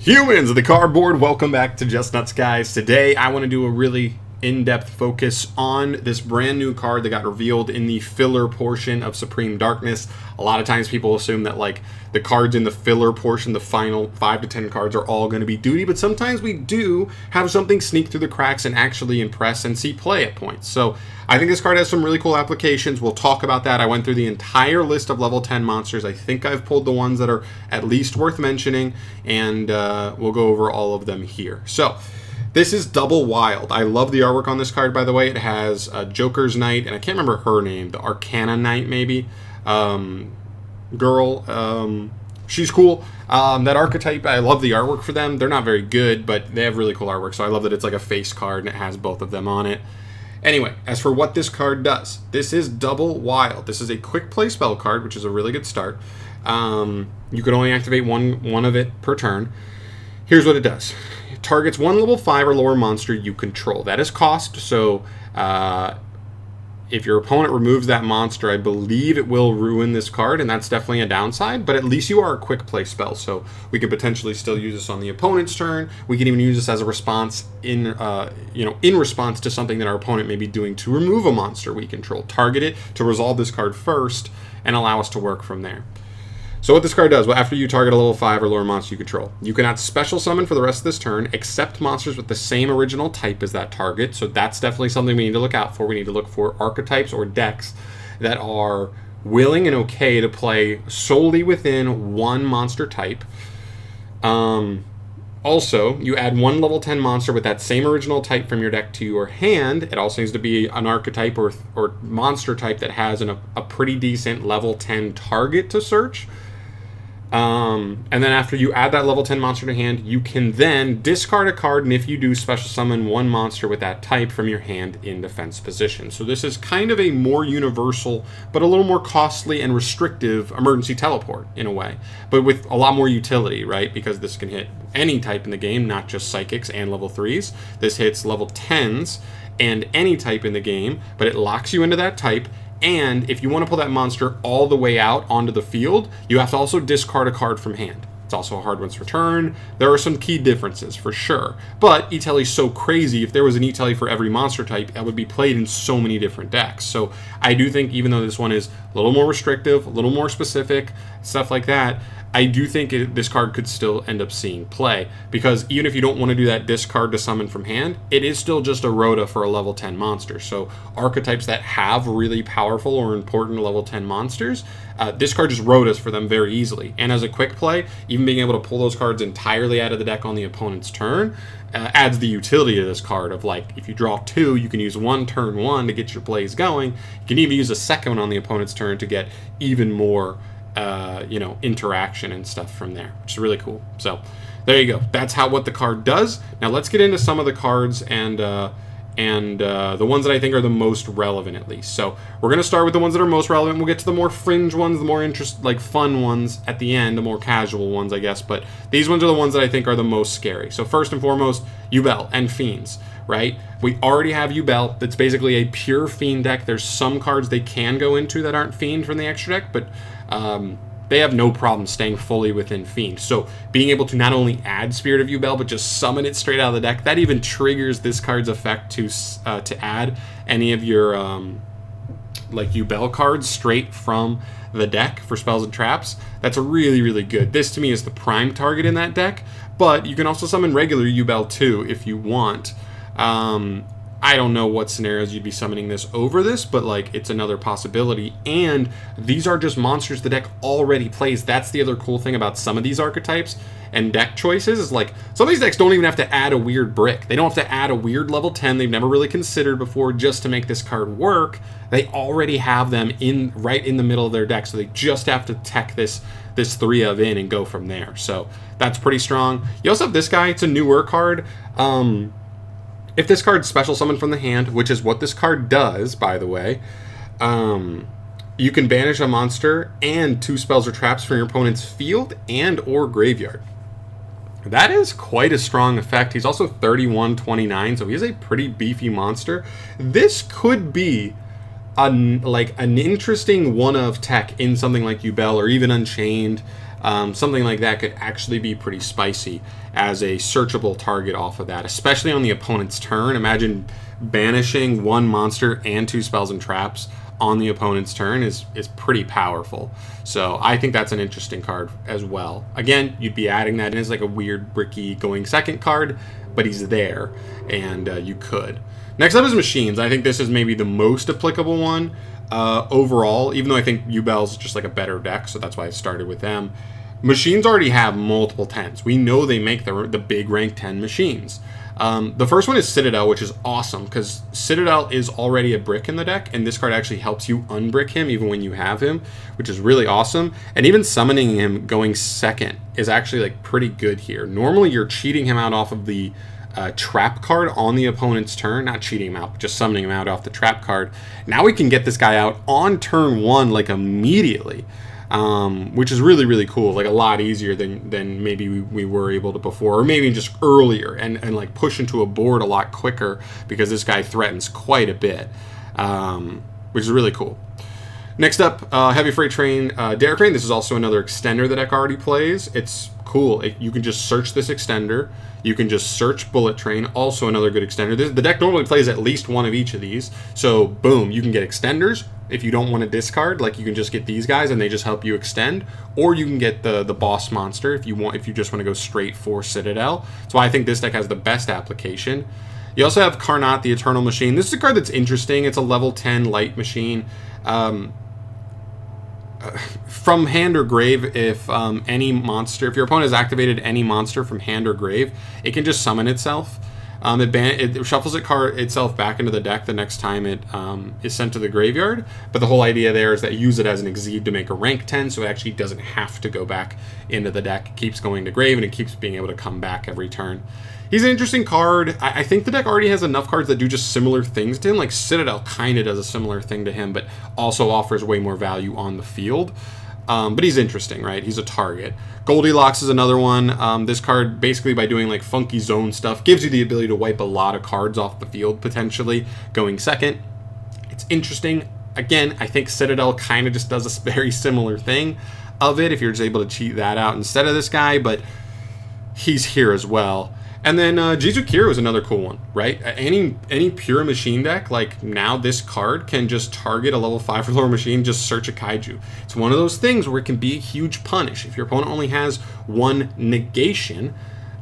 Humans of the cardboard, welcome back to Just Nuts, guys. Today I want to do a really in-depth focus on this brand new card that got revealed in the filler portion of Supreme Darkness. A lot of times people assume that like the cards in the filler portion, the final 5 to 10 cards, are all going to be duty, but sometimes we do have something sneak through the cracks and actually impress and see play at points. So I think this card has some really cool applications. We'll talk about that. I went through the entire list of level 10 monsters. I think I've pulled the ones that are at least worth mentioning, and we'll go over all of them here. So this is Double Wild. I love the artwork on this card, by the way. It has Joker's Knight, and I can't remember her name, the Arcana Knight, maybe. Girl. She's cool. That archetype, I love the artwork for them. They're not very good, but they have really cool artwork, so I love that it's like a face card, and it has both of them on it. Anyway, as for what this card does, this is Double Wild. This is a quick play spell card, which is a really good start. You could only activate one of it per turn. Here's what it does. It targets one level 5 or lower monster you control. That is cost, so if your opponent removes that monster, I believe it will ruin this card, and that's definitely a downside, but at least you are a quick play spell, so we could potentially still use this on the opponent's turn. We can even use this as a response in response to something that our opponent may be doing to remove a monster we control. Target it to resolve this card first and allow us to work from there. So what this card does, well, after you target a level 5 or lower monster you control, you cannot special summon for the rest of this turn except monsters with the same original type as that target. So that's definitely something we need to look out for. We need to look for archetypes or decks that are willing and okay to play solely within one monster type. Also, you add one level 10 monster with that same original type from your deck to your hand. It also needs to be an archetype or monster type that has a pretty decent level 10 target to search. And then after you add that level 10 monster to hand, you can then discard a card, and if you do, special summon one monster with that type from your hand in defense position. So this is kind of a more universal, but a little more costly and restrictive emergency teleport in a way, but with a lot more utility, right? Because this can hit any type in the game, not just psychics and level 3s. This hits level 10s and any type in the game, but it locks you into that type. And if you want to pull that monster all the way out onto the field, you have to also discard a card from hand. It's also a hard once return. There are some key differences for sure. But E-Telly is so crazy, if there was an E-Telly for every monster type, it would be played in so many different decks. So I do think even though this one is a little more restrictive, a little more specific, stuff like that, I do think this card could still end up seeing play, because even if you don't want to do that discard to summon from hand, it is still just a Rhoda for a level 10 monster. So archetypes that have really powerful or important level 10 monsters, this card just Rhodas for them very easily. And as a quick play, even being able to pull those cards entirely out of the deck on the opponent's turn adds the utility to this card of, like, if you draw 2, you can use one turn 1 to get your plays going. You can even use a second one on the opponent's turn to get even more interaction and stuff from there, which is really cool. So there you go. That's what the card does. Now let's get into some of the cards and the ones that I think are the most relevant, at least. So we're going to start with the ones that are most relevant. We'll get to the more fringe ones, the more fun ones at the end, the more casual ones, I guess. But these ones are the ones that I think are the most scary. So first and foremost, Yubel and Fiends, right? We already have Yubel. That's basically a pure Fiend deck. There's some cards they can go into that aren't Fiend from the extra deck, but they have no problem staying fully within Fiend. So being able to not only add Spirit of Yubel, but just summon it straight out of the deck, that even triggers this card's effect to add any of your Yubel cards straight from the deck for spells and traps. That's really, really good. This to me is the prime target in that deck, but you can also summon regular Yubel too if you want. I don't know what scenarios you'd be summoning this over this, but it's another possibility. And these are just monsters the deck already plays. That's the other cool thing about some of these archetypes and deck choices is some of these decks don't even have to add a weird brick. They don't have to add a weird level 10 they've never really considered before just to make this card work. They already have them right in the middle of their deck, so they just have to tech this 3 of in and go from there. So that's pretty strong. You also have this guy. It's a newer card. If this card's special summon from the hand, which is what this card does, by the way, you can banish a monster and 2 spells or traps from your opponent's field and or graveyard. That is quite a strong effect. He's also 31-29, so he is a pretty beefy monster. This could be an interesting one of tech in something like Yubel or even Unchained. something like that could actually be pretty spicy as a searchable target off of that, especially on the opponent's turn. Imagine banishing one monster and 2 spells and traps on the opponent's turn is pretty powerful. So I think that's an interesting card as well. Again, you'd be adding that in as like a weird bricky going second card, but he's there, and you could. Next up is machines. I think this is maybe the most applicable one overall, even though I think Yubel's just like a better deck, so that's why I started with them. Machines already have multiple 10s. We know they make the big rank 10 machines. The first one is Citadel, which is awesome because Citadel is already a brick in the deck, and this card actually helps you unbrick him even when you have him, which is really awesome. And even summoning him going second is actually like pretty good here. Normally you're cheating him out off of the trap card on the opponent's turn, not cheating him out, but just summoning him out off the trap card. Now we can get this guy out on turn 1 like immediately. Which is really, really cool, like a lot easier than maybe we were able to before, or maybe just earlier, and like push into a board a lot quicker because this guy threatens quite a bit, which is really cool. Next up, Heavy Freight Train, Derrick Crane. This is also another extender the deck already plays. It's cool. You can just search this extender. You can just search Bullet Train, also another good extender. The deck normally plays at least one of each of these, so boom, you can get extenders. If you don't want to discard, like you can just get these guys and they just help you extend, or you can get the boss monster if you just want to go straight for Citadel. That's why I think this deck has the best application. You also have Karnat, the Eternal Machine. This is a card that's interesting. It's a level 10 light machine. From hand or grave, if any monster, if your opponent has activated any monster from hand or grave, it can just summon itself. It shuffles itself back into the deck the next time it is sent to the graveyard. But the whole idea there is that you use it as an Exceed to make a rank 10, so it actually doesn't have to go back into the deck. It keeps going to grave, and it keeps being able to come back every turn. He's an interesting card. I think the deck already has enough cards that do just similar things to him. Like Citadel kind of does a similar thing to him, but also offers way more value on the field. But he's interesting, right? He's a target. Goldilocks is another one. This card, basically by doing like funky zone stuff, gives you the ability to wipe a lot of cards off the field, potentially, going second. It's interesting. Again, I think Citadel kind of just does a very similar thing of it, if you're just able to cheat that out instead of this guy, but he's here as well. And then Jizukiru is another cool one, right? Any pure machine deck, like now this card can just target a level 5 or lower machine, just search a kaiju. It's one of those things where it can be a huge punish. If your opponent only has one negation,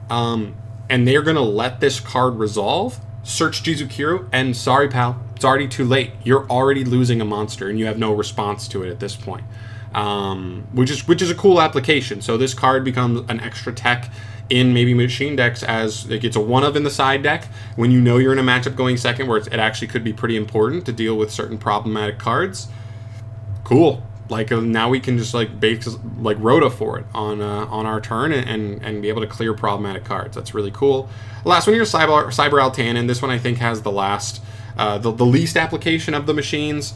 and they're going to let this card resolve, search Jizukiru, and sorry pal, it's already too late. You're already losing a monster, and you have no response to it at this point. Which is a cool application. So this card becomes an extra tech in maybe machine decks, as like it's a one of in the side deck when you know you're in a matchup going second where it actually could be pretty important to deal with certain problematic cards. Cool. Like now we can just like base like Rhoda for it on our turn and be able to clear problematic cards. That's really cool. Last one here, Cyber Altanan. This one I think has the least application of the machines.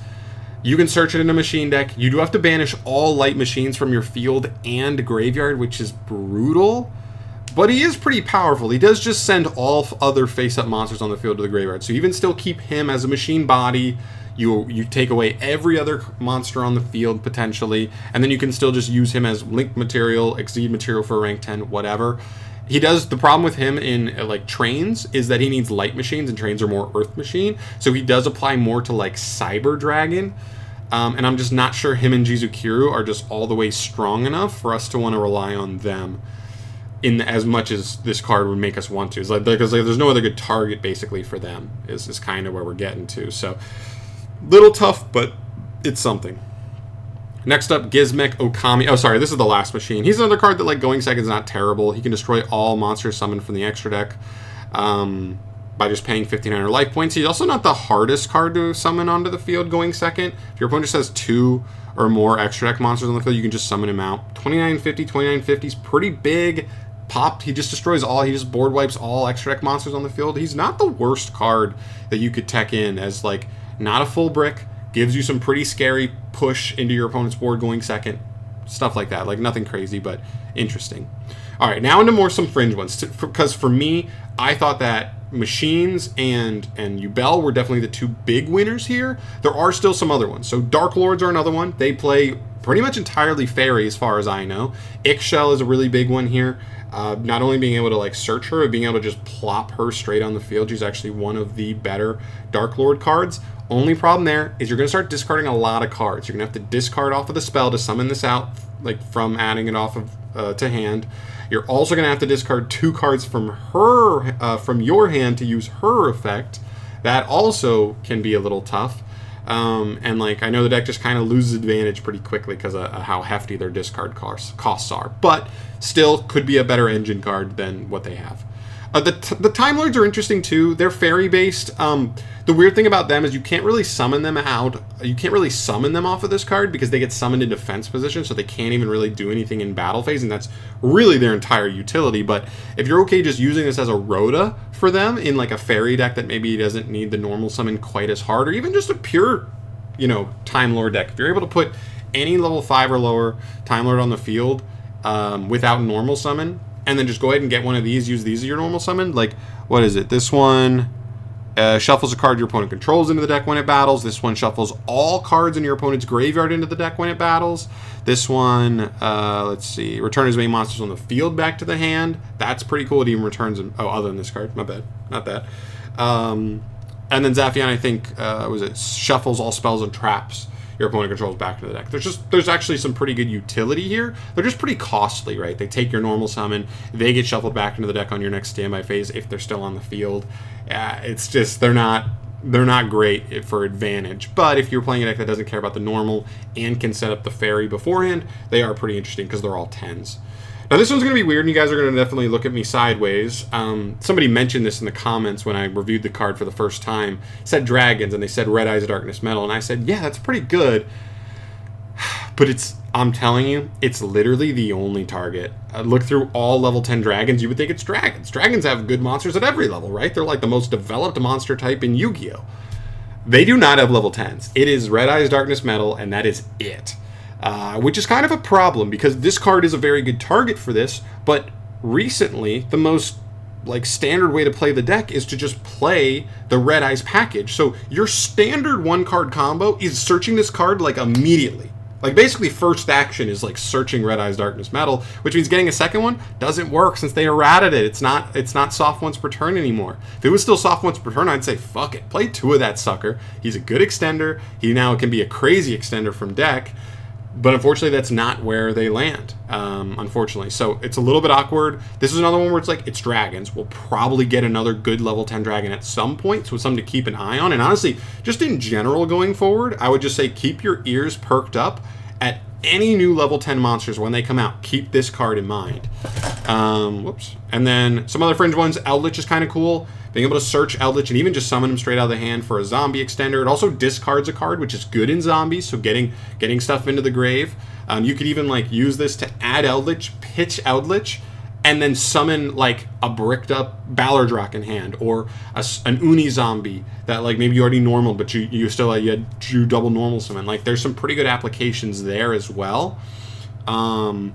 You can search it in a machine deck. You do have to banish all light machines from your field and graveyard, which is brutal. But he is pretty powerful. He does just send all other face-up monsters on the field to the graveyard. So you even still keep him as a machine body. You take away every other monster on the field, potentially. And then you can still just use him as link material, exceed material for rank 10, whatever. He does, the problem with him in like trains is that he needs light machines, and trains are more earth machine. So he does apply more to like Cyber Dragon. And I'm just not sure him and Jizukiru are just all the way strong enough for us to want to rely on them in as much as this card would make us want to. It's like, because like, there's no other good target basically for them is kind of where we're getting to. So little tough, but it's something. Next up, Gizmek Okami. Oh, sorry, this is the last machine. He's another card that like going second is not terrible. He can destroy all monsters summoned from the extra deck by just paying 1,500 life points. He's also not the hardest card to summon onto the field going second. If your opponent just has 2 or more extra deck monsters on the field, you can just summon him out. 2950 is pretty big. Popped, he just destroys all, he just board wipes all extra deck monsters on the field. He's not the worst card that you could tech in as like not a full brick, gives you some pretty scary push into your opponent's board going second, stuff like that. Like nothing crazy, but interesting. All right, now into some fringe ones, because for me, I thought that machines and Yubel were definitely the 2 big winners here. There are still some other ones. So Dark Lords are another one. They play pretty much entirely fairy as far as I know. Ixchel is a really big one here. Not only being able to like search her, but being able to just plop her straight on the field. She's actually one of the better Dark Lord cards. Only problem there is you're going to start discarding a lot of cards. You're going to have to discard off of the spell to summon this out, like from adding it off of to hand. You're also going to have to discard 2 cards from her, from your hand to use her effect. That also can be a little tough. And like I know the deck just kind of loses advantage pretty quickly because of how hefty their discard costs are, but still could be a better engine card than what they have. The Time Lords are interesting too. They're fairy based. The weird thing about them is you can't really summon them out. You can't really summon them off of this card because they get summoned in defense position, so they can't even really do anything in battle phase, and that's really their entire utility. But if you're okay just using this as a rota for them in like a fairy deck that maybe doesn't need the normal summon quite as hard, or even just a pure, Time Lord deck, if you're able to put any level 5 or lower Time Lord on the field without normal summon, and then just go ahead and get one of these, use these as your normal summon. Like, what is it? This one shuffles a card your opponent controls into the deck when it battles. This one shuffles all cards in your opponent's graveyard into the deck when it battles. This one, let's see, return as many monsters on the field back to the hand. That's pretty cool. It even returns them. Oh, other than this card. My bad. Not that. And then Zafon, I think, shuffles all spells and traps your opponent controls back to the deck. There's actually some pretty good utility here. They're just pretty costly, right? They take your normal summon, they get shuffled back into the deck on your next standby phase if they're still on the field. It's just they're not great for advantage. But if you're playing a deck that doesn't care about the normal and can set up the fairy beforehand, they are pretty interesting because they're all 10s. Now this one's going to be weird, and you guys are going to definitely look at me sideways. Somebody mentioned this in the comments when I reviewed the card for the first time. It said dragons, and they said Red Eyes Darkness Metal, and I said, yeah, that's pretty good. But I'm telling you, it's literally the only target. Look through all level 10 dragons, you would think it's dragons. Dragons have good monsters at every level, right? They're like the most developed monster type in Yu-Gi-Oh! They do not have level 10s. It is Red Eyes Darkness Metal, and that is it. Which is kind of a problem because this card is a very good target for this, but recently the most standard way to play the deck is to just play the Red Eyes package. So your standard 1-card combo is searching this card immediately. Basically first action is searching Red Eyes Darkness Metal, which means getting a second one doesn't work since they errated it. It's not soft once per turn anymore. If it was still soft once per turn, I'd say fuck it, play 2 of that sucker. He's a good extender. He now can be a crazy extender from deck. But unfortunately, that's not where they land, unfortunately. So it's a little bit awkward. This is another one where it's dragons. We'll probably get another good level 10 dragon at some point, so it's something to keep an eye on. And honestly, just in general going forward, I would just say keep your ears perked up at any new level 10 monsters when they come out. Keep this card in mind. Whoops. And then some other fringe ones. Elich is kind of cool. Being able to search Eldritch and even just summon him straight out of the hand for a zombie extender. It also discards a card, which is good in zombies, so getting stuff into the grave. You could even use this to add Eldritch, pitch Eldritch, and then summon a bricked up Ballardrock in hand, or an Uni zombie that maybe you already normaled, but you still you had double normal summon. There's some pretty good applications there as well. While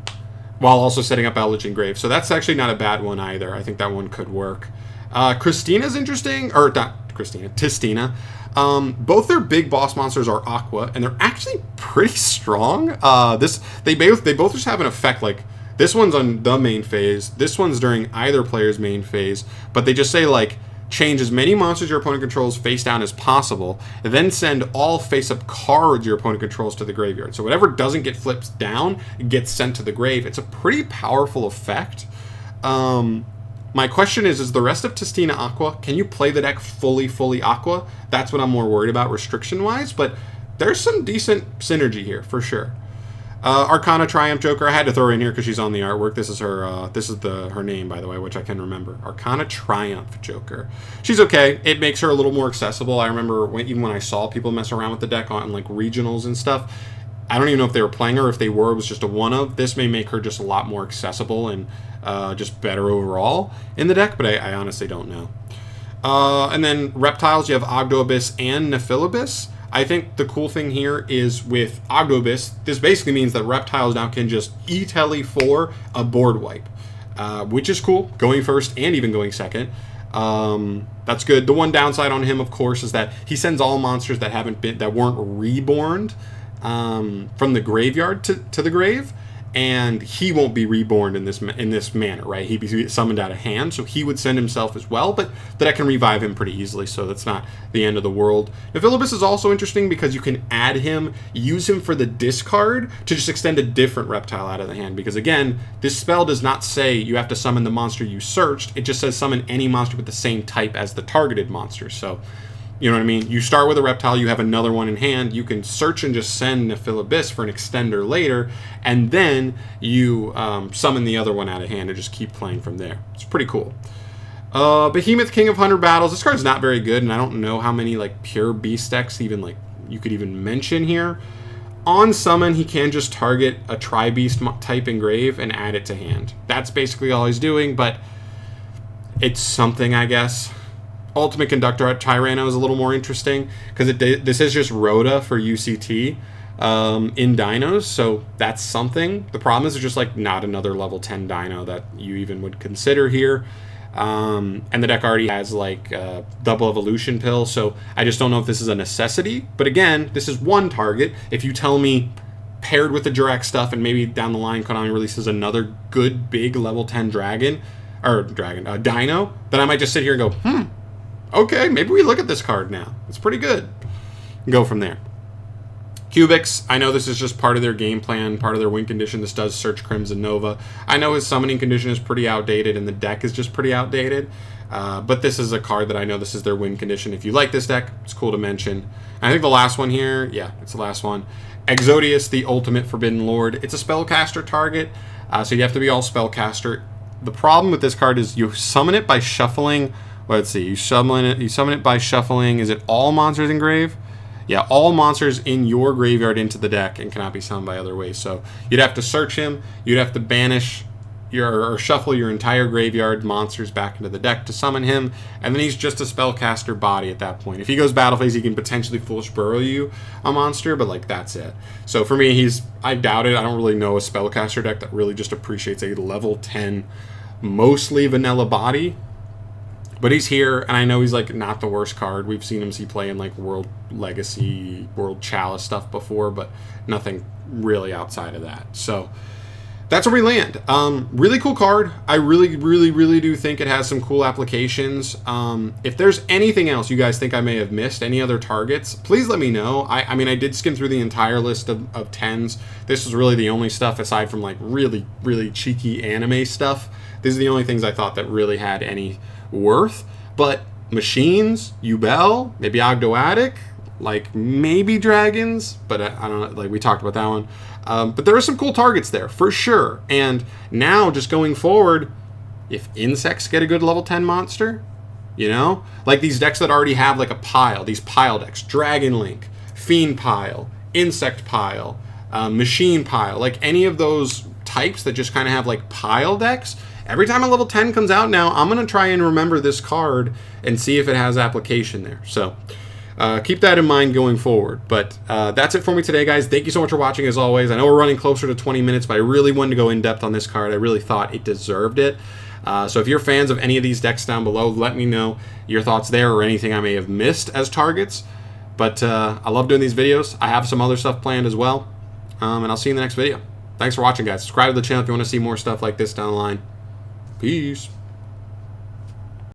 also setting up Eldritch and grave. So that's actually not a bad one either. I think that one could work. Christina's interesting, or not Christina, Tistina. Both their big boss monsters are Aqua, and they're actually pretty strong. They both just have an effect this one's on the main phase, this one's during either player's main phase, but they just say change as many monsters your opponent controls face down as possible, then send all face-up cards your opponent controls to the graveyard. So whatever doesn't get flipped down gets sent to the grave. It's a pretty powerful effect. My question is the rest of Tistina Aqua, can you play the deck fully Aqua? That's what I'm more worried about restriction-wise, but there's some decent synergy here, for sure. Arcana Triumph Joker, I had to throw her in here because she's on the artwork. This is her her name, by the way, which I can remember. Arcana Triumph Joker. She's okay. It makes her a little more accessible. I remember even when I saw people mess around with the deck on regionals and stuff, I don't even know if they were playing her. If they were, it was just a one-of. This may make her just a lot more accessible and just better overall in the deck, but I honestly don't know. And then Reptiles, you have Ogdoabyss and Nephilibus. I think the cool thing here is with Ogdoabyss, this basically means that Reptiles now can just E-Telly for a board wipe, which is cool, going first and even going second. That's good. The one downside on him, of course, is that he sends all monsters that weren't reborn from the graveyard to the grave, and he won't be reborn in this manner, right? He'd be summoned out of hand, so he would send himself as well, but the deck can revive him pretty easily, so that's not the end of the world. Now, Filibus is also interesting because you can add him, use him for the discard to just extend a different reptile out of the hand, because again, this spell does not say you have to summon the monster you searched, it just says summon any monster with the same type as the targeted monster. So you know what I mean? You start with a reptile, you have another one in hand, you can search and just send a Filibus for an extender later, and then you summon the other one out of hand and just keep playing from there. It's pretty cool. Behemoth, King of 100 Battles. This card's not very good, and I don't know how many like pure beast decks even like you could even mention here. On summon, he can just target a tri-beast type engrave and add it to hand. That's basically all he's doing, but it's something, I guess. Ultimate Conductor at Tyrano is a little more interesting because this is just Rhoda for UCT in dinos, so that's something. The problem is it's just like not another level 10 dino that you even would consider here. And the deck already has like double evolution pill, so I just don't know if this is a necessity. But again, this is one target. If you tell me paired with the Jirac stuff and maybe down the line Konami releases another good big level 10 dino, then I might just sit here and go, okay, maybe we look at this card now. It's pretty good. And go from there. Cubics, I know this is just part of their game plan, part of their win condition. This does search Crimson Nova. I know his summoning condition is pretty outdated and the deck is just pretty outdated. But this is a card that I know this is their win condition. If you like this deck, it's cool to mention. And I think the last one here, yeah, it's the last one. Exodius, the Ultimate Forbidden Lord. It's a spellcaster target, so you have to be all spellcaster. The problem with this card is you summon it by shuffling. Let's see, you summon it by shuffling. Is it all monsters in grave? Yeah, all monsters in your graveyard into the deck and cannot be summoned by other ways. So you'd have to search him, you'd have to banish or shuffle your entire graveyard monsters back into the deck to summon him, and then he's just a spellcaster body at that point. If he goes battle phase, he can potentially Foolish Burrow you a monster, but like that's it. So for me, I doubt it. I don't really know a spellcaster deck that really just appreciates a level 10, mostly vanilla body. But he's here, and I know he's like not the worst card. We've seen him play in like World Legacy, World Chalice stuff before, but nothing really outside of that. So that's where we land. Really cool card. I really do think it has some cool applications. If there's anything else you guys think I may have missed, any other targets, please let me know. I mean, I did skim through the entire list of 10s. This was really the only stuff aside from like really cheeky anime stuff. These are the only things I thought that really had any worth. But machines, Yubel, maybe Ogdoadic, like maybe dragons, but I don't know, like we talked about that one. But there are some cool targets there for sure. And now just going forward, if insects get a good level 10 monster, you know, like these decks that already have like a pile, these pile decks, Dragon Link, Fiend Pile, Insect Pile, Machine Pile, like any of those types that just kind of have like pile decks. Every time a level 10 comes out now, I'm going to try and remember this card and see if it has application there. So keep that in mind going forward. But that's it for me today, guys. Thank you so much for watching, as always. I know we're running closer to 20 minutes, but I really wanted to go in depth on this card. I really thought it deserved it. So if you're fans of any of these decks down below, let me know your thoughts there or anything I may have missed as targets. But I love doing these videos. I have some other stuff planned as well. And I'll see you in the next video. Thanks for watching, guys. Subscribe to the channel if you want to see more stuff like this down the line. Peace.